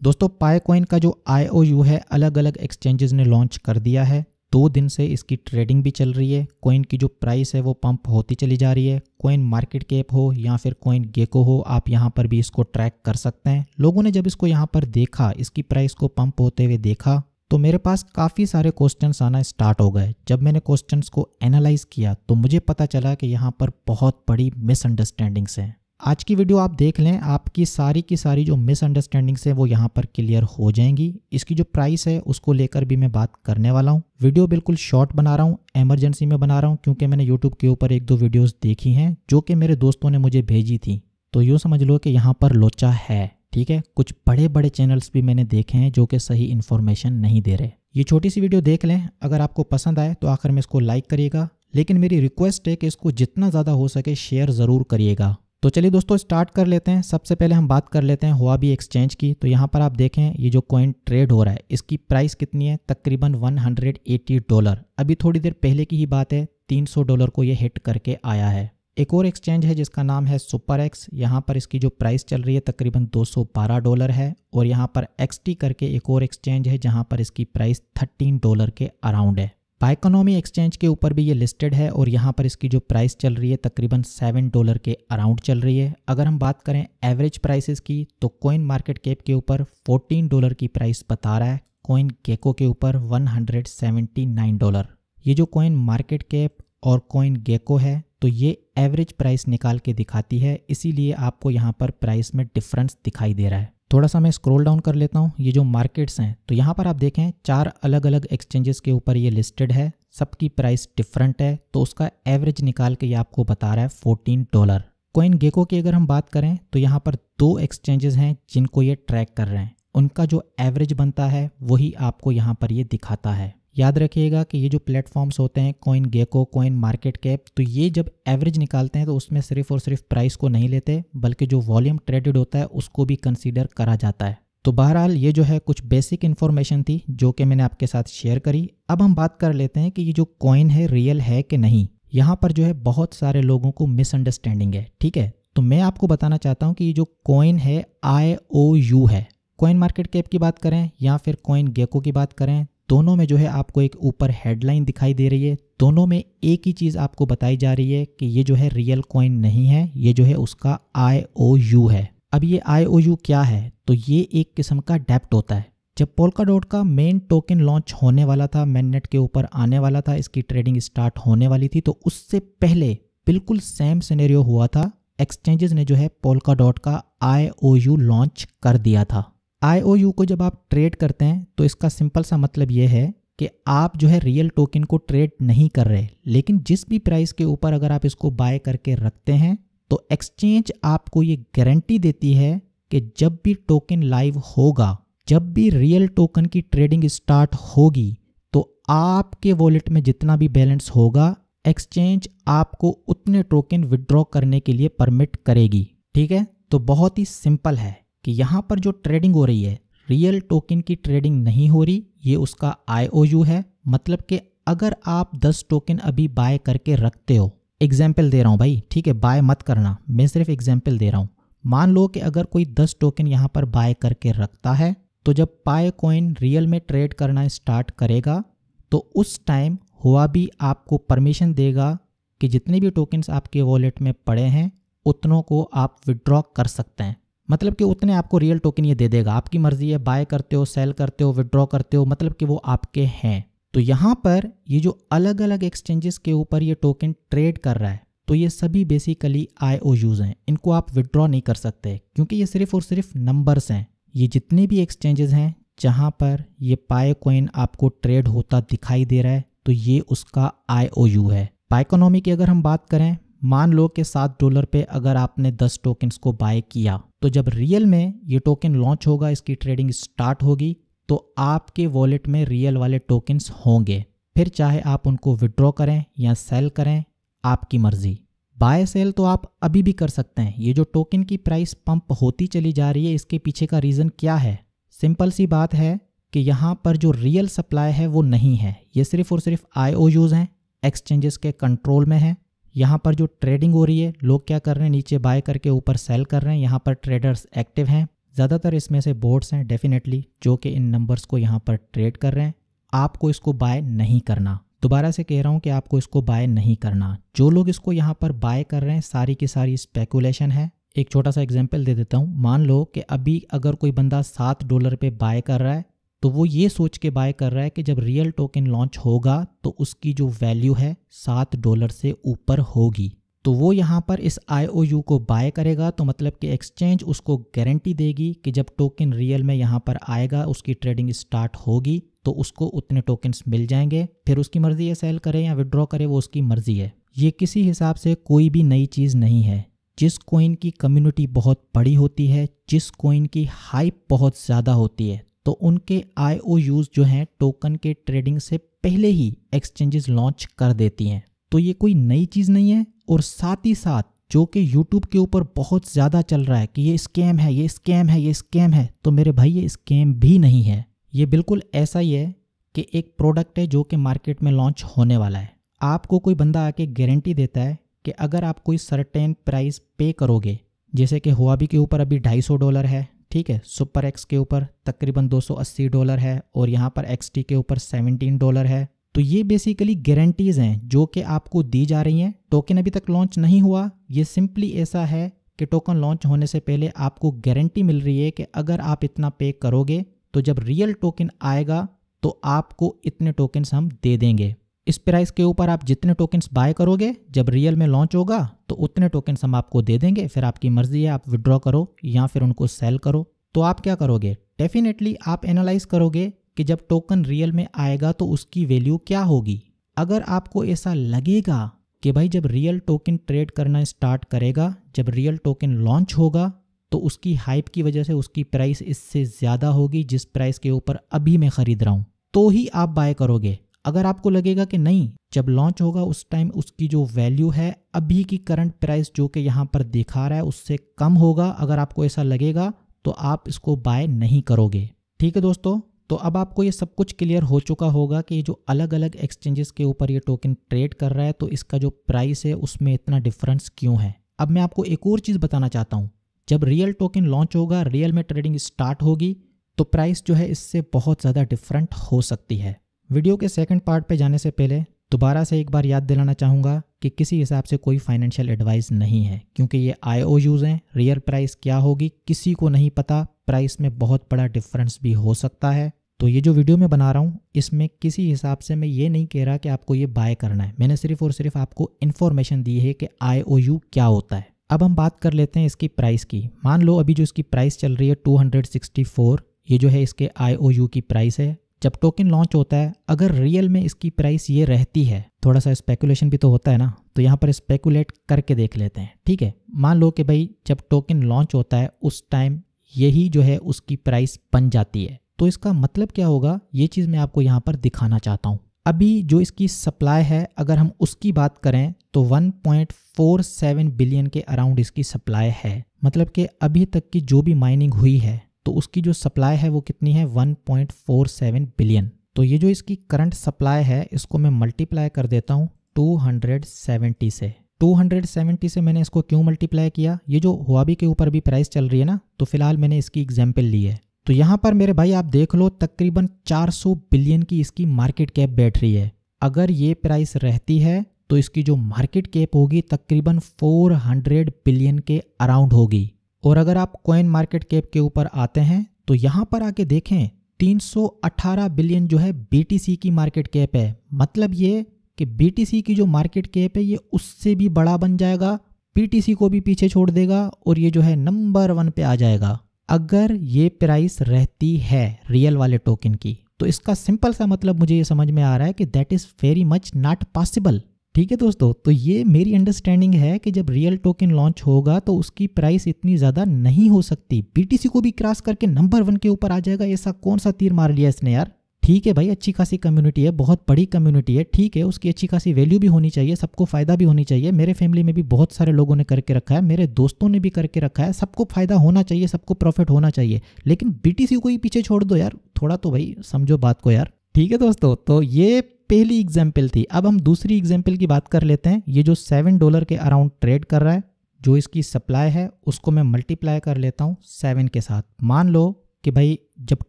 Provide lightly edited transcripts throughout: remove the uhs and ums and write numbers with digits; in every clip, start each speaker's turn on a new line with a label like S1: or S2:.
S1: दोस्तों पाइकॉइन का जो IOU है अलग अलग एक्सचेंजेस ने लॉन्च कर दिया है। 2 दिन से इसकी ट्रेडिंग भी चल रही है। कॉइन की जो प्राइस है वो पंप होती चली जा रही है। कॉइन मार्केट कैप हो या फिर कॉइन गेको हो, आप यहाँ पर भी इसको ट्रैक कर सकते हैं। लोगों ने जब इसको यहाँ पर देखा, इसकी प्राइस को पंप होते हुए देखा, तो मेरे पास काफ़ी सारे क्वेश्चंस आना स्टार्ट हो गए। जब मैंने क्वेश्चंस को एनालाइज किया तो मुझे पता चला कि यहाँ पर बहुत बड़ी मिसअंडरस्टैंडिंग्स हैं। आज की वीडियो आप देख लें, आपकी सारी की सारी जो मिसअंडरस्टैंडिंग्स हैं वो यहाँ पर क्लियर हो जाएंगी। इसकी जो प्राइस है उसको लेकर भी मैं बात करने वाला हूँ। वीडियो बिल्कुल शॉर्ट बना रहा हूँ, एमरजेंसी में बना रहा हूँ, क्योंकि मैंने यूट्यूब के ऊपर 1-2 वीडियोस देखी हैं जो कि मेरे दोस्तों ने मुझे भेजी थी। तो यूँ समझ लो कि यहाँ पर लोचा है, ठीक है। कुछ बड़े बड़े चैनल्स भी मैंने देखे हैं जो कि सही इन्फॉर्मेशन नहीं दे रहे। ये छोटी सी वीडियो देख लें, अगर आपको पसंद आए तो आखिर में इसको लाइक करिएगा, लेकिन मेरी रिक्वेस्ट है कि इसको जितना ज़्यादा हो सके शेयर ज़रूर करिएगा। तो चलिए दोस्तों स्टार्ट कर लेते हैं। सबसे पहले हम बात कर लेते हैं हुआबी एक्सचेंज की। तो यहाँ पर आप देखें ये जो कॉइन ट्रेड हो रहा है इसकी प्राइस कितनी है, तकरीबन $180। अभी थोड़ी देर पहले की ही बात है, $300 को ये हिट करके आया है। एक और एक्सचेंज है जिसका नाम है सुपर एक्स। यहाँ पर इसकी जो प्राइस चल रही है तकरीबन $212 है। और यहाँ पर XT करके एक और एक्सचेंज है जहाँ पर इसकी प्राइस $13 के अराउंड है। पाइकोनॉमी एक्सचेंज के ऊपर भी ये लिस्टेड है और यहाँ पर इसकी जो प्राइस चल रही है तकरीबन $7 के अराउंड चल रही है। अगर हम बात करें एवरेज प्राइसेस की तो कॉइन मार्केट कैप के ऊपर $14 की प्राइस बता रहा है। कॉइन गेको के ऊपर $179। ये जो कॉइन मार्केट कैप और कॉइन गेको है तो ये एवरेज प्राइस निकाल के दिखाती है, इसीलिए आपको यहाँ पर प्राइस में डिफरेंस दिखाई दे रहा है। थोड़ा सा मैं स्क्रॉल डाउन कर लेता हूँ। ये जो मार्केट्स हैं तो यहाँ पर आप देखें 4 अलग अलग एक्सचेंजेस के ऊपर ये लिस्टेड है, सबकी प्राइस डिफरेंट है, तो उसका एवरेज निकाल के ये आपको बता रहा है $14। कॉइन गेको की अगर हम बात करें तो यहाँ पर 2 एक्सचेंजेस हैं जिनको ये ट्रैक कर रहे हैं, उनका जो एवरेज बनता है वही आपको यहाँ पर ये दिखाता है। याद रखिएगा कि ये जो प्लेटफॉर्म्स होते हैं CoinGecko, CoinMarketCap, तो ये जब एवरेज निकालते हैं तो उसमें सिर्फ और सिर्फ प्राइस को नहीं लेते बल्कि जो वॉल्यूम ट्रेडेड होता है उसको भी कंसीडर करा जाता है। तो बहरहाल ये जो है कुछ बेसिक इन्फॉर्मेशन थी जो कि मैंने आपके साथ शेयर करी। अब हम बात कर लेते हैं कि ये जो कॉइन है रियल है कि नहीं। यहाँ पर जो है बहुत सारे लोगों को मिसअंडरस्टैंडिंग है, ठीक है। तो मैं आपको बताना चाहता हूँ कि ये जो कॉइन है IOU है। कॉइन मार्केट कैप की बात करें या फिर कॉइन गेको की बात करें, दोनों में जो है आपको एक ऊपर हेडलाइन दिखाई दे रही है। दोनों में एक ही चीज़ आपको बताई जा रही है कि ये जो है रियल कॉइन नहीं है, ये जो है उसका IOU है। अब ये IOU क्या है, तो ये एक किस्म का डेप्ट होता है। जब पोल्काडॉट का मेन टोकन लॉन्च होने वाला था, मेननेट के ऊपर आने वाला था, इसकी ट्रेडिंग स्टार्ट होने वाली थी, तो उससे पहले बिल्कुल सेम सिनेरियो हुआ था। एक्सचेंजेस ने जो है पोल्काडॉट का IOU लॉन्च कर दिया था। IOU को जब आप ट्रेड करते हैं तो इसका सिंपल सा मतलब ये है कि आप जो है रियल टोकन को ट्रेड नहीं कर रहे, लेकिन जिस भी प्राइस के ऊपर अगर आप इसको बाय करके रखते हैं तो एक्सचेंज आपको ये गारंटी देती है कि जब भी टोकन लाइव होगा, जब भी रियल टोकन की ट्रेडिंग स्टार्ट होगी, तो आपके वॉलेट में जितना भी बैलेंस होगा एक्सचेंज आपको उतने टोकन विड्रॉ करने के लिए परमिट करेगी, ठीक है। तो बहुत ही सिंपल है कि यहाँ पर जो ट्रेडिंग हो रही है रियल टोकन की ट्रेडिंग नहीं हो रही, ये उसका IOU है। मतलब कि अगर आप 10 टोकन अभी बाय करके रखते हो, एग्जाम्पल दे रहा हूँ भाई, ठीक है, बाय मत करना, मैं सिर्फ एग्जाम्पल दे रहा हूँ। मान लो कि अगर कोई 10 टोकन यहाँ पर बाय करके रखता है तो जब पाइकॉइन रियल में ट्रेड करना स्टार्ट करेगा तो उस टाइम हुआबी आपको परमिशन देगा कि जितने भी टोकन्स आपके वॉलेट में पड़े हैं उतनों को आप विड्रॉ कर सकते हैं। मतलब कि उतने आपको रियल टोकन ये दे देगा, आपकी मर्जी है, बाय करते हो, सेल करते हो, विड्रॉ करते हो, मतलब कि वो आपके हैं। तो यहाँ पर ये जो अलग अलग एक्सचेंजेस के ऊपर ये टोकन ट्रेड कर रहा है तो ये सभी बेसिकली IOUs हैं, इनको आप विड्रॉ नहीं कर सकते क्योंकि ये सिर्फ और सिर्फ नंबर्स हैं। ये जितने भी एक्सचेंजेस हैं जहाँ पर ये पाइकॉइन आपको ट्रेड होता दिखाई दे रहा है तो ये उसका IOU है। पाइकोनॉमी की अगर हम बात करें, मान लो कि $7 पे अगर आपने 10 टोकन्स को बाय किया तो जब रियल में ये टोकन लॉन्च होगा, इसकी ट्रेडिंग स्टार्ट होगी, तो आपके वॉलेट में रियल वाले टोकन्स होंगे। फिर चाहे आप उनको विड्रॉ करें या सेल करें, आपकी मर्जी। बाय सेल तो आप अभी भी कर सकते हैं। ये जो टोकन की प्राइस पंप होती चली जा रही है, इसके पीछे का रीज़न क्या है? सिंपल सी बात है कि यहाँ पर जो रियल सप्लाई है वो नहीं है, ये सिर्फ और सिर्फ IOUs हैं, एक्सचेंजेस के कंट्रोल में है। यहाँ पर जो ट्रेडिंग हो रही है, लोग क्या कर रहे हैं, नीचे बाय करके ऊपर सेल कर रहे हैं, यहाँ पर ट्रेडर्स एक्टिव हैं। ज़्यादातर इसमें से बोर्ड्स हैं डेफिनेटली जो कि इन नंबर्स को यहाँ पर ट्रेड कर रहे हैं। आपको इसको बाय नहीं करना, दोबारा से कह रहा हूँ कि आपको इसको बाय नहीं करना। जो लोग इसको यहाँ पर बाय कर रहे हैं सारी की सारी स्पेकुलेशन है। एक छोटा सा एग्जांपल दे देता हूँ। मान लो कि अभी अगर कोई बंदा $7 पे बाय कर रहा है तो वो ये सोच के बाय कर रहा है कि जब रियल टोकन लॉन्च होगा तो उसकी जो वैल्यू है $7 से ऊपर होगी, तो वो यहाँ पर इस IOU को बाय करेगा। तो मतलब कि एक्सचेंज उसको गारंटी देगी कि जब टोकन रियल में यहाँ पर आएगा, उसकी ट्रेडिंग स्टार्ट होगी तो उसको उतने टोकन्स मिल जाएंगे। फिर उसकी मर्जी है सेल करे या विड्रॉ करे, वो उसकी मर्जी है। ये किसी हिसाब से कोई भी नई चीज़ नहीं है। जिस कॉइन की कम्युनिटी बहुत बड़ी होती है, जिस कॉइन की हाइप बहुत ज़्यादा होती है, तो उनके IOUs जो हैं टोकन के ट्रेडिंग से पहले ही एक्सचेंजेस लॉन्च कर देती हैं। तो ये कोई नई चीज़ नहीं है। और साथ ही साथ जो कि यूट्यूब के ऊपर बहुत ज़्यादा चल रहा है कि ये स्कैम है, ये स्कैम है, ये स्कैम है, तो मेरे भाई ये स्कैम भी नहीं है। ये बिल्कुल ऐसा ही है कि एक प्रोडक्ट है जो कि मार्केट में लॉन्च होने वाला है। आपको कोई बंदा आके गारंटी देता है कि अगर आप कोई सर्टेन प्राइस पे करोगे, जैसे कि हुआबी के ऊपर अभी $250 है, ठीक है, सुपर एक्स के ऊपर तकरीबन $280 है और यहाँ पर XT के ऊपर $17 है। तो ये बेसिकली गारंटीज़ हैं जो कि आपको दी जा रही हैं। टोकन अभी तक लॉन्च नहीं हुआ, ये सिंपली ऐसा है कि टोकन लॉन्च होने से पहले आपको गारंटी मिल रही है कि अगर आप इतना पे करोगे तो जब रियल टोकन आएगा तो आपको इतने टोकन्स हम दे देंगे। इस प्राइस के ऊपर आप जितने टोकन्स बाय करोगे जब रियल में लॉन्च होगा तो उतने टोकन्स हम आपको दे देंगे। फिर आपकी मर्जी है, आप विड्रॉ करो या फिर उनको सेल करो। तो आप क्या करोगे? डेफिनेटली आप एनालाइज करोगे कि जब टोकन रियल में आएगा तो उसकी वैल्यू क्या होगी। अगर आपको ऐसा लगेगा कि भाई जब रियल टोकन ट्रेड करना स्टार्ट करेगा, जब रियल टोकन लॉन्च होगा तो उसकी हाइप की वजह से उसकी प्राइस इससे ज़्यादा होगी जिस प्राइस के ऊपर अभी मैं ख़रीद रहा हूँ, तो ही आप बाय करोगे। अगर आपको लगेगा कि नहीं, जब लॉन्च होगा उस टाइम उसकी जो वैल्यू है अभी की करंट प्राइस जो कि यहाँ पर दिखा रहा है उससे कम होगा, अगर आपको ऐसा लगेगा तो आप इसको बाय नहीं करोगे। ठीक है दोस्तों, तो अब आपको ये सब कुछ क्लियर हो चुका होगा कि जो अलग अलग एक्सचेंजेस के ऊपर ये टोकन ट्रेड कर रहा है तो इसका जो प्राइस है उसमें इतना डिफरेंस क्यों है। अब मैं आपको एक और चीज़ बताना चाहता हूँ। जब रियल टोकन लॉन्च होगा, रियल में ट्रेडिंग स्टार्ट होगी तो प्राइस जो है इससे बहुत ज़्यादा डिफरेंट हो सकती है। वीडियो के सेकंड पार्ट पे जाने से पहले दोबारा से एक बार याद दिलाना चाहूँगा कि किसी हिसाब से कोई फाइनेंशियल एडवाइस नहीं है, क्योंकि ये IOUs हैं। रियल प्राइस क्या होगी किसी को नहीं पता, प्राइस में बहुत बड़ा डिफरेंस भी हो सकता है। तो ये जो वीडियो मैं बना रहा हूँ इसमें किसी हिसाब से मैं ये नहीं कह रहा कि आपको ये बाय करना है। मैंने सिर्फ और सिर्फ आपको इन्फॉर्मेशन दी है कि IOU क्या होता है। अब हम बात कर लेते हैं इसकी प्राइस की। मान लो अभी जो इसकी प्राइस चल रही है 264, ये जो है इसके IOU की प्राइस है। जब टोकन लॉन्च होता है अगर रियल में इसकी प्राइस ये रहती है, थोड़ा सा स्पेकुलेशन भी तो होता है ना, तो यहाँ पर स्पेकुलेट करके देख लेते हैं। ठीक है, मान लो कि भाई जब टोकन लॉन्च होता है उस टाइम यही जो है उसकी प्राइस बन जाती है, तो इसका मतलब क्या होगा ये चीज़ मैं आपको यहाँ पर दिखाना चाहता हूँ। अभी जो इसकी सप्लाई है अगर हम उसकी बात करें तो 1.47 बिलियन के अराउंड इसकी सप्लाई है। मतलब कि अभी तक की जो भी माइनिंग हुई है तो उसकी जो सप्लाई है वो कितनी है, 1.47 बिलियन। तो ये जो इसकी करंट सप्लाई है इसको मैं मल्टीप्लाई कर देता हूँ 270 से। 270 से मैंने इसको क्यों मल्टीप्लाई किया, ये जो हुआबी के ऊपर भी प्राइस चल रही है ना, तो फिलहाल मैंने इसकी एग्जाम्पल ली है। तो यहाँ पर मेरे भाई आप देख लो तकरीबन 400 बिलियन की इसकी मार्केट कैप बैठ रही है। अगर ये प्राइस रहती है तो इसकी जो मार्केट कैप होगी तकरीबन 400 बिलियन के अराउंड होगी। और अगर आप कॉइन मार्केट कैप के ऊपर आते हैं तो यहाँ पर आके देखें 318 बिलियन जो है BTC की मार्केट कैप है। मतलब ये कि BTC की जो मार्केट कैप है ये उससे भी बड़ा बन जाएगा, BTC को भी पीछे छोड़ देगा और ये जो है नंबर 1 पे आ जाएगा अगर ये प्राइस रहती है रियल वाले टोकन की। तो इसका सिंपल सा मतलब मुझे ये समझ में आ रहा है कि that is very much not possible. ठीक है दोस्तों, तो ये मेरी अंडरस्टैंडिंग है कि जब रियल टोकन लॉन्च होगा तो उसकी प्राइस इतनी ज़्यादा नहीं हो सकती, BTC को भी क्रॉस करके नंबर 1 के ऊपर आ जाएगा। ऐसा कौन सा तीर मार लिया इसने यार। ठीक है भाई, अच्छी खासी कम्युनिटी है, बहुत बड़ी कम्युनिटी है, ठीक है, उसकी अच्छी खासी वैल्यू भी होनी चाहिए, सबको फ़ायदा भी होनी चाहिए। मेरे फैमिली में भी बहुत सारे लोगों ने करके रखा है, मेरे दोस्तों ने भी करके रखा है, सबको फ़ायदा होना चाहिए, सबको प्रॉफिट होना चाहिए। लेकिन BTC को ही पीछे छोड़ दो यार, थोड़ा तो भाई समझो बात को यार। ठीक है दोस्तों, तो ये पहली एग्जाम्पल थी। अब हम दूसरी एग्जाम्पल की बात कर लेते हैं। ये जो $7 के अराउंड ट्रेड कर रहा है, जो इसकी सप्लाई है उसको मैं मल्टीप्लाई कर लेता हूँ 7 के साथ। मान लो कि भाई जब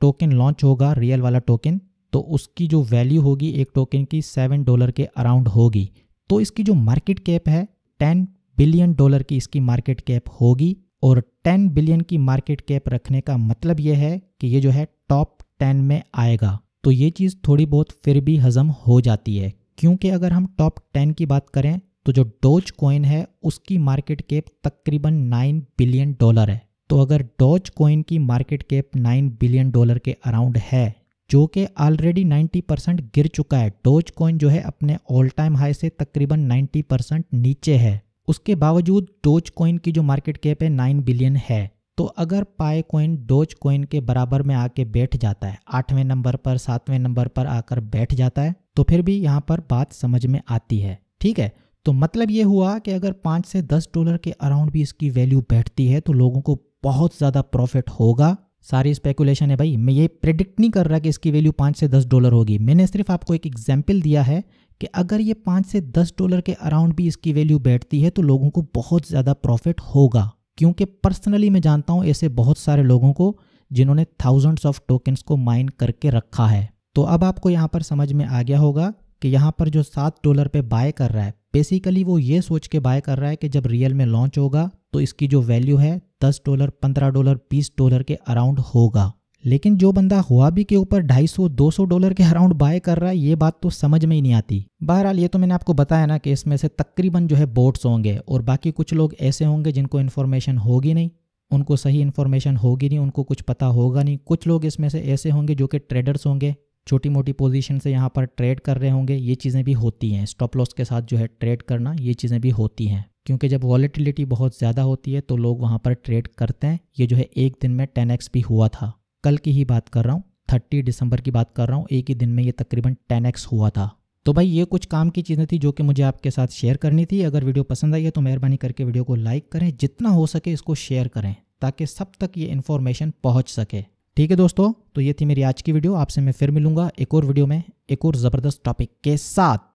S1: टोकन लॉन्च होगा रियल वाला टोकन, तो उसकी जो वैल्यू होगी एक टोकन की $7 के अराउंड होगी। तो इसकी जो मार्केट कैप है $10 बिलियन की इसकी मार्केट कैप होगी। और 10 बिलियन की मार्केट कैप रखने का मतलब ये है कि ये जो है टॉप 10 में आएगा। तो ये चीज़ थोड़ी बहुत फिर भी हजम हो जाती है, क्योंकि अगर हम टॉप 10 की बात करें तो जो डोज कॉइन है उसकी मार्केट कैप तकरीबन $9 बिलियन है। तो अगर डोज कॉइन की मार्केट कैप $9 बिलियन के अराउंड है, जो कि ऑलरेडी 90% गिर चुका है, डोज कॉइन जो है अपने ऑल टाइम हाई से तकरीबन 90% नीचे है, उसके बावजूद डोज कॉइन की जो मार्केट कैप है 9 बिलियन है। तो अगर पाई कॉइन डोज कॉइन के बराबर में आके बैठ जाता है, 8वें नंबर पर 7वें नंबर पर आकर बैठ जाता है, तो फिर भी यहाँ पर बात समझ में आती है। ठीक है, तो मतलब ये हुआ कि अगर $5 से $10 के अराउंड भी इसकी वैल्यू बैठती है तो लोगों को बहुत ज़्यादा प्रॉफिट होगा। सारी स्पेकुलेशन है भाई, मैं ये प्रेडिक्ट नहीं कर रहा कि इसकी वैल्यू $5 से $10 होगी। मैंने सिर्फ आपको एक एग्जाम्पल दिया है कि अगर ये $5 से $10 के अराउंड भी इसकी वैल्यू बैठती है तो लोगों को बहुत ज़्यादा प्रॉफिट होगा। क्योंकि पर्सनली मैं जानता हूँ ऐसे बहुत सारे लोगों को जिन्होंने थाउजेंड्स ऑफ टोकन्स को माइन करके रखा है। तो अब आपको यहाँ पर समझ में आ गया होगा कि यहाँ पर जो $7 पे बाय कर रहा है, बेसिकली वो ये सोच के बाय कर रहा है कि जब रियल में लॉन्च होगा तो इसकी जो वैल्यू है $10, $15, $20 के अराउंड होगा। लेकिन जो बंदा हुआबी के ऊपर $250-200 के अराउंड बाय कर रहा है, ये बात तो समझ में ही नहीं आती। बहरहाल ये तो मैंने आपको बताया ना कि इसमें से तकरीबन जो है बोट्स होंगे और बाकी कुछ लोग ऐसे होंगे जिनको इन्फॉर्मेशन होगी नहीं, उनको सही इन्फॉर्मेशन होगी नहीं, उनको कुछ पता होगा नहीं। कुछ लोग इसमें से ऐसे होंगे जो कि ट्रेडर्स होंगे, छोटी मोटी पोजीशन से यहाँ पर ट्रेड कर रहे होंगे। ये चीज़ें भी होती हैं, स्टॉप लॉस के साथ जो है ट्रेड करना, ये चीज़ें भी होती हैं, क्योंकि जब वॉलेटिलिटी बहुत ज़्यादा होती है तो लोग वहाँ पर ट्रेड करते हैं। ये जो है एक दिन में 10x भी हुआ था, कल की ही बात कर रहा हूँ, 30 दिसंबर की बात कर रहा हूँ, एक ही दिन में ये तकरीबन 10x हुआ था। तो भाई ये कुछ काम की चीज़ें थी जो कि मुझे आपके साथ शेयर करनी थी। अगर वीडियो पसंद आई है तो मेहरबानी करके वीडियो को लाइक करें, जितना हो सके इसको शेयर करें ताकि सब तक ये इन्फॉर्मेशन पहुँच सके। ठीक है दोस्तों, तो ये थी मेरी आज की वीडियो। आपसे मैं फिर मिलूंगा एक और वीडियो में एक और ज़बरदस्त टॉपिक के साथ।